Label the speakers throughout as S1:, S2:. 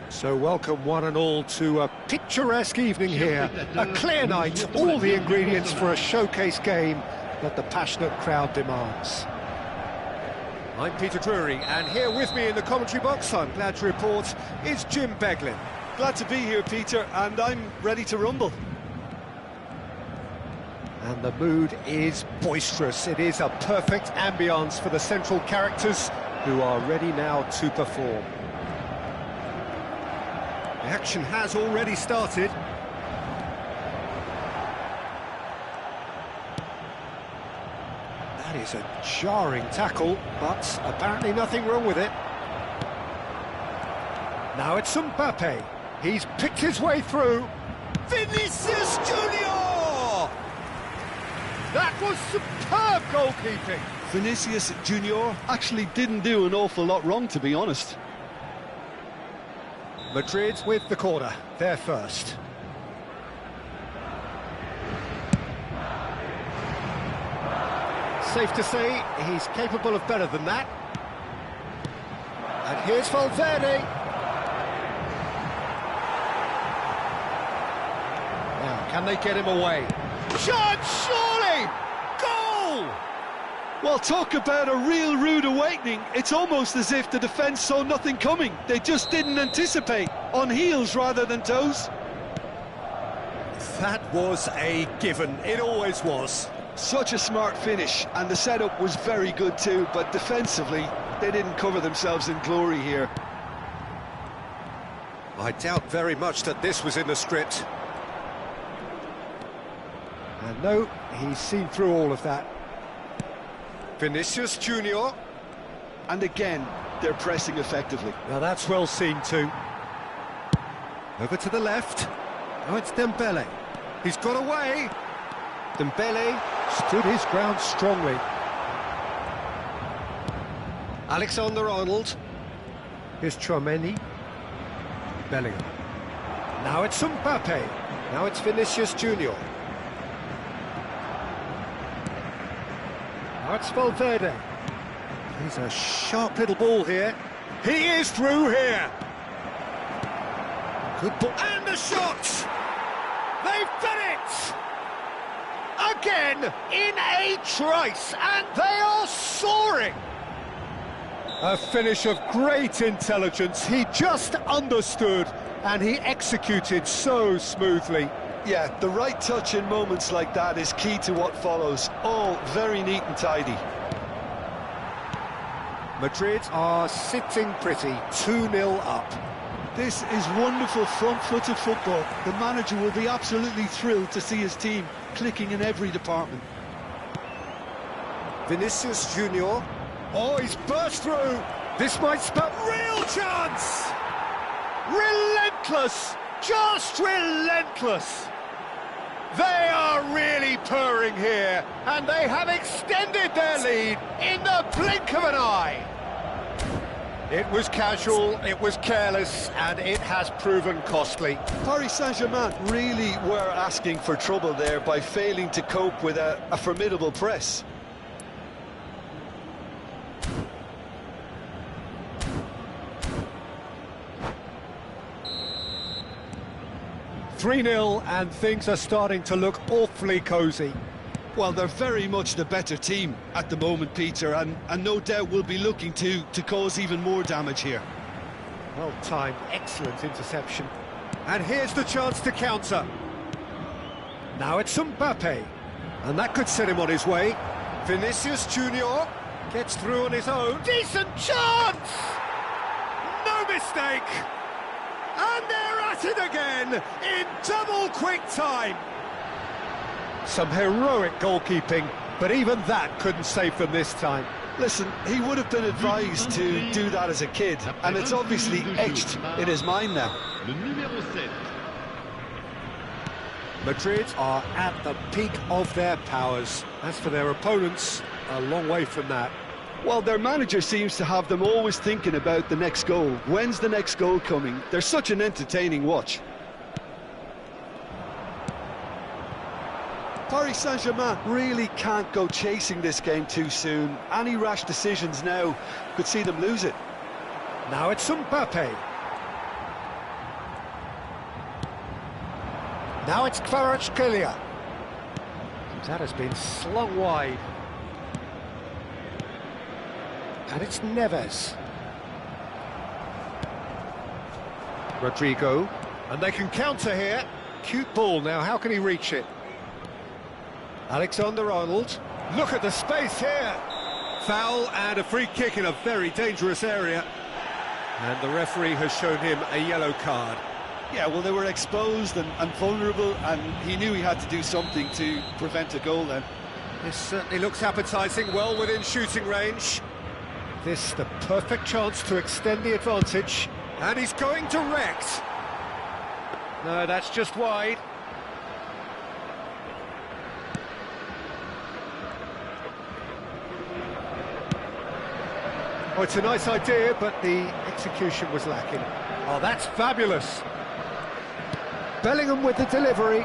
S1: So welcome one and all to a picturesque evening here, a clear night, all the ingredients for a showcase game that the passionate crowd demands. I'm Peter Drury, and here with me in the commentary box, I'm glad to report, is Jim Beglin.
S2: Glad to be here, Peter, and I'm ready to rumble.
S1: And the mood is boisterous. It is a perfect ambience for the central characters who are ready now to perform. The action has already started. That is a jarring tackle, but apparently nothing wrong with it. Now it's Mbappe. He's picked his way through.
S2: Vinicius Junior!
S1: That was superb goalkeeping.
S2: Vinicius Junior actually didn't do an awful lot wrong, to be honest.
S1: Madrid with the corner, they're first. Safe to say, he's capable of better than that. And here's Valverde. Now, can they get him away? Chance, surely! Goal!
S2: Well, talk about a real rude awakening. It's almost as if the defence saw nothing coming. They just didn't anticipate, on heels rather than toes.
S1: That was a given, it always was.
S2: Such a smart finish, and the setup was very good too, but defensively, they didn't cover themselves in glory here.
S1: I doubt very much that this was in the script. And no, he's seen through all of that. Vinicius Junior.
S2: And again, they're pressing effectively.
S1: Now that's well seen too. Over to the left. Now it's Dembele. He's got away. Dembele stood his ground strongly. Alexander-Arnold. Here's Tchouaméni. Bellingham. Now it's Mbappe. Now it's Vinicius Junior. Now it's Valverde. He's a sharp little ball here. He is through here. Good ball. And the shot! They've done it! Again, in a trice, and they are soaring! A finish of great intelligence. He just understood, and he executed so smoothly.
S2: Yeah, the right touch in moments like that is key to what follows. All very neat and tidy.
S1: Madrid are sitting pretty, 2-0 up.
S2: This is wonderful front-footed football. The manager will be absolutely thrilled to see his team clicking in every department.
S1: Vinicius Junior. Oh, he's burst through. This might spell real chance. Relentless, just relentless. They are really purring here, and they have extended their lead in the blink of an eye. It was casual, it was careless, and it has proven costly.
S2: Paris Saint-Germain really were asking for trouble there by failing to cope with a formidable press.
S1: (3-0) and things are starting to look awfully cosy.
S2: Well, they're very much the better team at the moment, Peter, and no doubt will be looking to cause even more damage here.
S1: Well-timed, excellent interception. And here's the chance to counter. Now it's Mbappe, and that could set him on his way. Vinicius Junior gets through on his own. Decent chance! No mistake! And they're at it again in double quick time. Some heroic goalkeeping, but even that couldn't save them this time.
S2: Listen, he would have been advised to do that as a kid, and it's obviously etched in his mind now.
S1: Madrid are at the peak of their powers. As for their opponents, a long way from that.
S2: Well, their manager seems to have them always thinking about the next goal. When's the next goal coming? They're such an entertaining watch. Paris Saint-Germain really can't go chasing this game too soon. Any rash decisions now could see them lose it.
S1: Now it's Mbappe. Now it's Kvaratskhelia. That has been slung wide. And it's Neves. Rodrigo. And they can counter here. Cute ball now, how can he reach it? Alexander-Arnold. Look at the space here. Foul and a free kick in a very dangerous area. And the referee has shown him a yellow card.
S2: Yeah, well, they were exposed and vulnerable, and he knew he had to do something to prevent a goal then.
S1: This certainly looks appetising, well within shooting range. This the perfect chance to extend the advantage. And he's going direct. No, that's just wide. Oh, it's a nice idea, but the execution was lacking. Oh, that's fabulous. Bellingham with the delivery.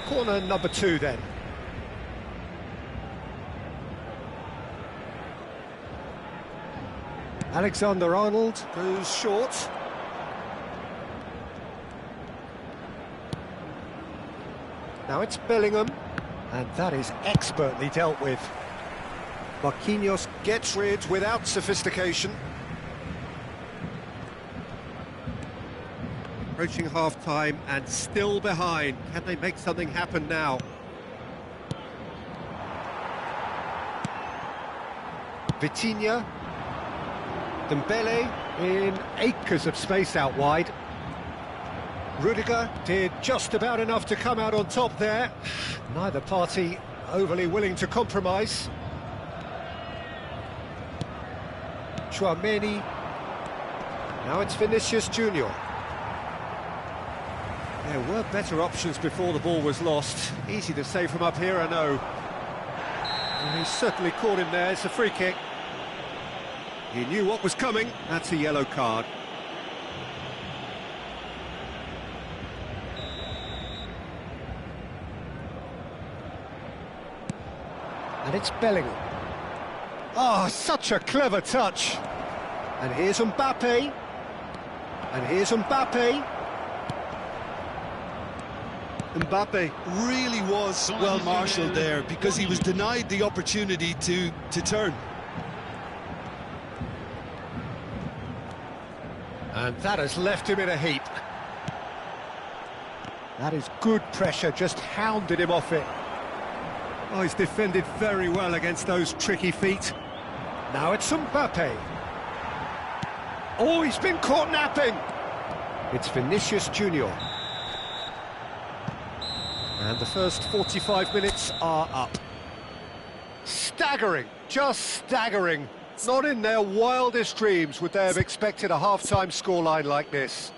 S1: Corner number 2 then. Alexander-Arnold goes short. Now it's Bellingham, and that is expertly dealt with. Marquinhos gets rid without sophistication. Approaching half-time and still behind. Can they make something happen now? Vitinha. Dembele in acres of space out wide. Rudiger did just about enough to come out on top there. Neither party overly willing to compromise. Tchouaméni. Now it's Vinicius Junior. There were better options before the ball was lost. Easy to save from up here, I know. And he's certainly caught him there. It's a free kick. He knew what was coming. That's a yellow card. And it's Bellingham. Oh, such a clever touch. And here's Mbappe. And here's Mbappe.
S2: Mbappe really was well marshalled there because he was denied the opportunity to turn.
S1: And that has left him in a heap. That is good pressure, just hounded him off it. Oh, he's defended very well against those tricky feet. Now it's Mbappe. Oh, he's been caught napping. It's Vinicius Junior. And the first 45 minutes are up. Staggering, just staggering. Not in their wildest dreams would they have expected a half-time scoreline like this.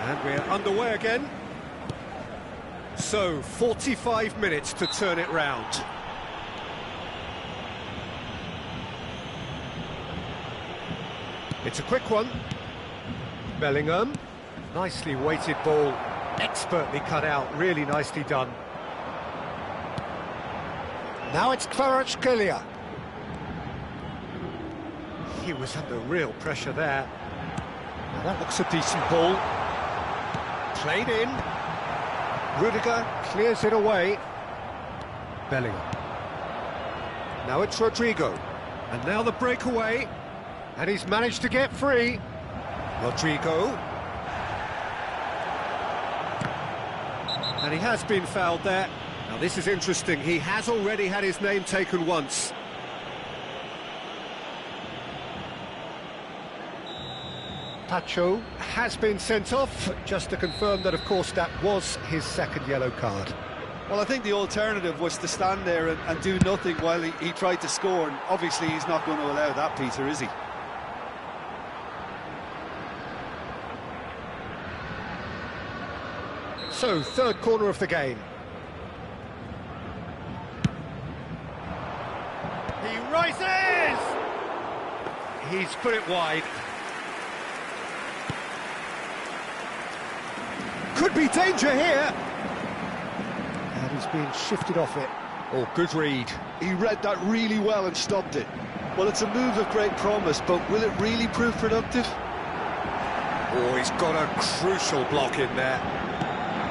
S1: And we're underway again. So, 45 minutes to turn it round. It's a quick one. Bellingham. Nicely weighted ball. Expertly cut out. Really nicely done. Now it's Kvaratskhelia. He was under real pressure there. Now that looks a decent ball. Played in. Rudiger clears it away. Bellingham. Now it's Rodrigo. And now the breakaway. And he's managed to get free. Rodrigo. And he has been fouled there. Now this is interesting. He has already had his name taken once. Pacho has been sent off, just to confirm that, of course, that was his second yellow card.
S2: Well, I think the alternative was to stand there and do nothing while he tried to score, and obviously he's not going to allow that, Peter, is he?
S1: So, third corner of the game. He rises! He's put it wide. Could be danger here. And he's being shifted off it. Oh, good read.
S2: He read that really well and stopped it. Well, it's a move of great promise, but will it really prove productive?
S1: Oh, he's got a crucial block in there.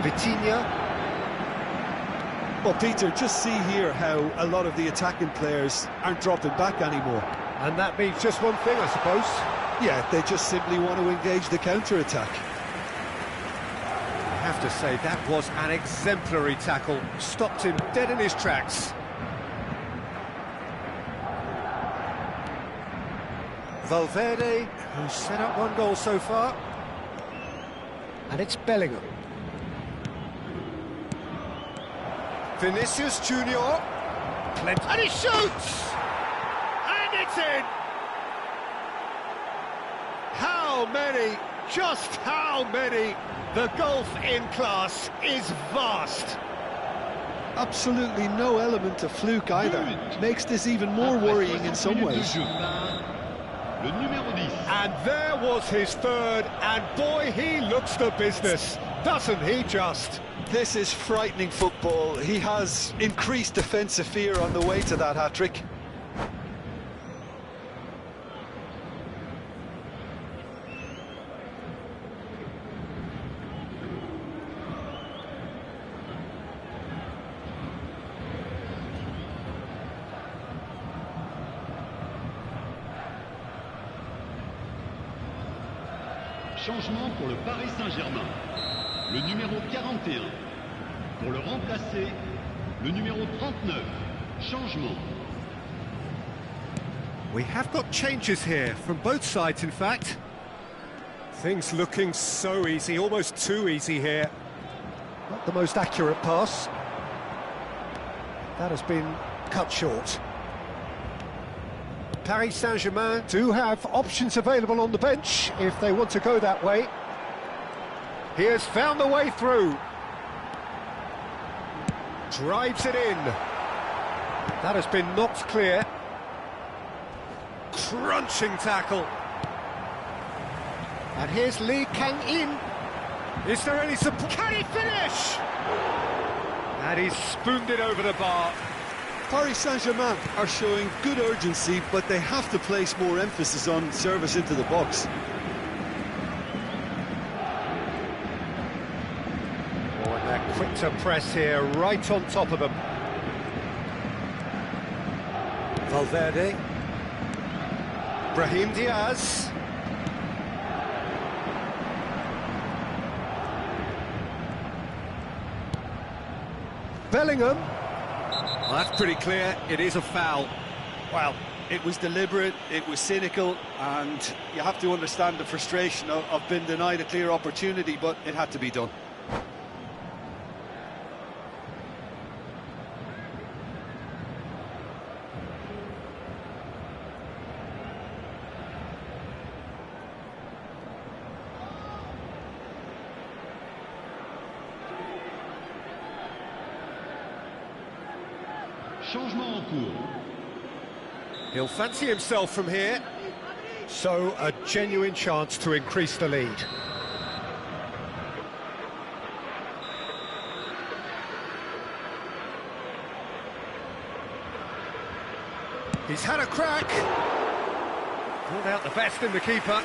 S1: Vitinha.
S2: Well, Peter, just see here how a lot of the attacking players aren't dropping back anymore.
S1: And that means just one thing, I suppose.
S2: Yeah, they just simply want to engage the counter-attack.
S1: I have to say, that was an exemplary tackle. Stopped him dead in his tracks. Valverde, who's set up one goal so far. And it's Bellingham. Vinicius Junior. And he shoots! And it's in! How many? Just how many? The gulf in class is vast.
S2: Absolutely no element of fluke either. Makes this even more worrying in some ways.
S1: And there was his third, and boy, he looks the business, doesn't he just?
S2: This is frightening football. He has increased defensive fear on the way to that hat-trick.
S3: Changement pour le Paris Saint-Germain. Le numéro 41. Pour le remplacer, le numéro 39. Changement.
S1: We have got changes here, from both sides in fact. Things looking so easy, almost too easy here. Not the most accurate pass. That has been cut short. Paris Saint-Germain do have options available on the bench if they want to go that way. He has found the way through. Drives it in. That has been knocked clear. Crunching tackle. And here's Lee Kang-in. Is there any support? Can he finish? And he's spooned it over the bar.
S2: Paris Saint-Germain are showing good urgency, but they have to place more emphasis on service into the box.
S1: Oh, and they're quick to press here, right on top of them. Valverde. Brahim Diaz. Bellingham.
S4: Well, that's pretty clear. It is a foul.
S2: Well, it was deliberate, it was cynical, and you have to understand the frustration of being denied a clear opportunity, but it had to be done.
S3: Changement en cours.
S1: He'll fancy himself from here. So, a genuine chance to increase the lead. He's had a crack. Pulled out the best in the keeper.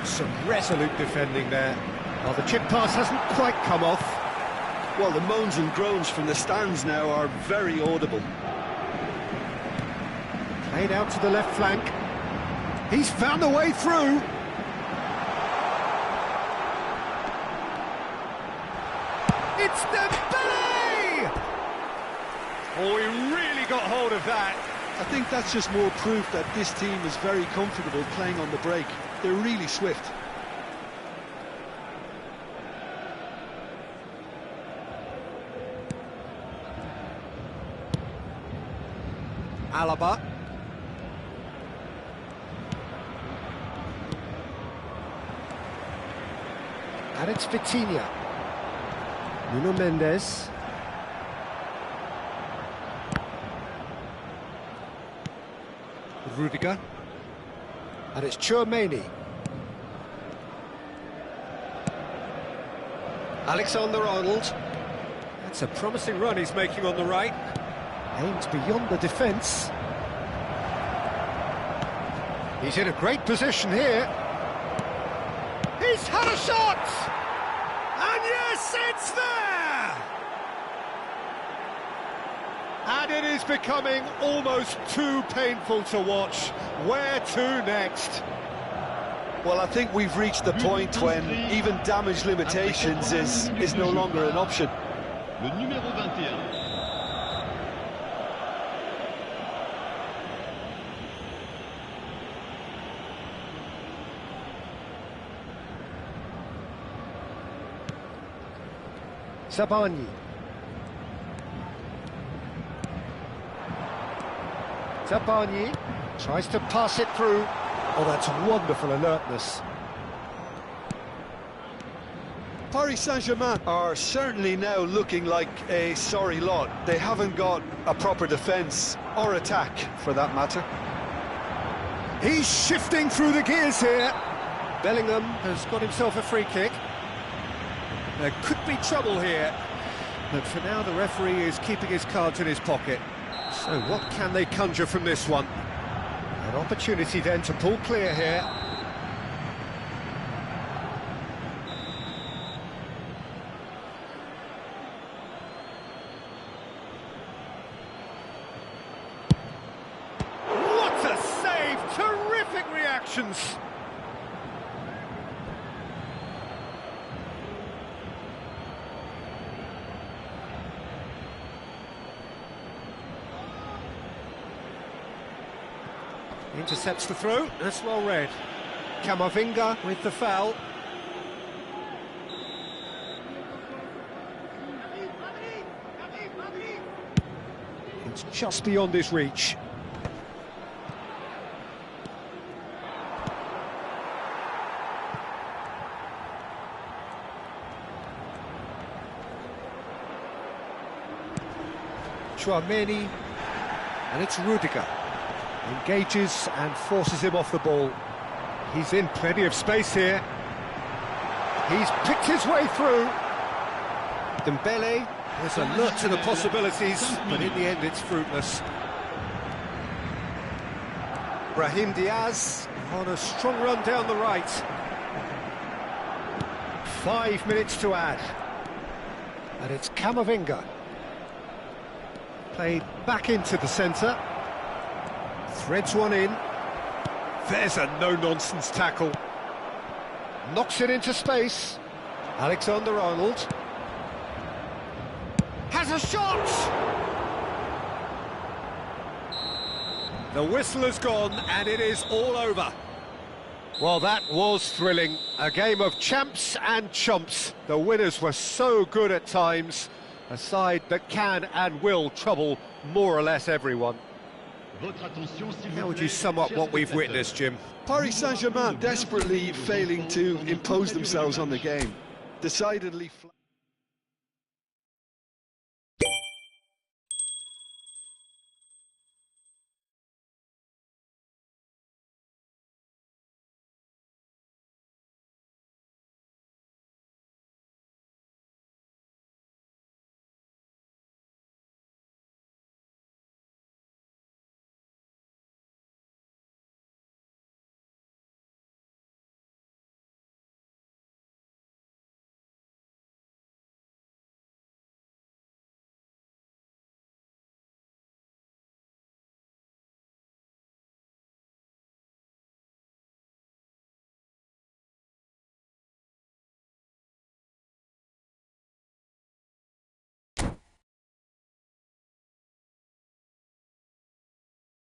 S1: Some resolute defending there. Well, the chip pass hasn't quite come off.
S2: Well, the moans and groans from the stands now are very audible.
S1: Played out to the left flank. He's found a way through. It's Dembele! Oh, he really got hold of that.
S2: I think that's just more proof that this team is very comfortable playing on the break. They're really swift.
S1: Alaba. And it's Vitinha. Nuno Mendes. Rudiger. And it's Tchouaméni. Alexander-Arnold. That's a promising run he's making on the right. Aims beyond the defence. He's in a great position here. He's had a shot! And yes, it's there! And it is becoming almost too painful to watch. Where to next?
S2: Well, I think we've reached the point when even damage limitations is no longer an option.
S3: Le numéro 21.
S1: Zabani. Zabani tries to pass it through. Oh, that's wonderful alertness.
S2: Paris Saint-Germain are certainly now looking like a sorry lot. They haven't got a proper defence or attack, for that matter.
S1: He's shifting through the gears here. Bellingham has got himself a free kick. There could be trouble here, but for now the referee is keeping his cards in his pocket. So what can they conjure from this one? An opportunity then to pull clear here. What a save! Terrific reactions! Intercepts the throw, that's well read. Camavinga with the foul. It's just beyond his reach. Tchouaméni, and it's Rudiger. Engages and forces him off the ball. He's in plenty of space here. He's picked his way through. Dembele is alert to the possibilities, but in the end it's fruitless. Brahim Diaz on a strong run down the right. 5 minutes to add. And it's Camavinga. Played back into the centre. Threads one in. There's a no-nonsense tackle. Knocks it into space. Alexander-Arnold. Has a shot!
S4: The whistle has gone, and it is all over.
S1: Well, that was thrilling. A game of champs and chumps. The winners were so good at times. A side that can and will trouble more or less everyone.
S4: How would you sum up what we've witnessed, Jim?
S2: Paris Saint-Germain desperately failing to impose themselves on the game. Decidedly flat.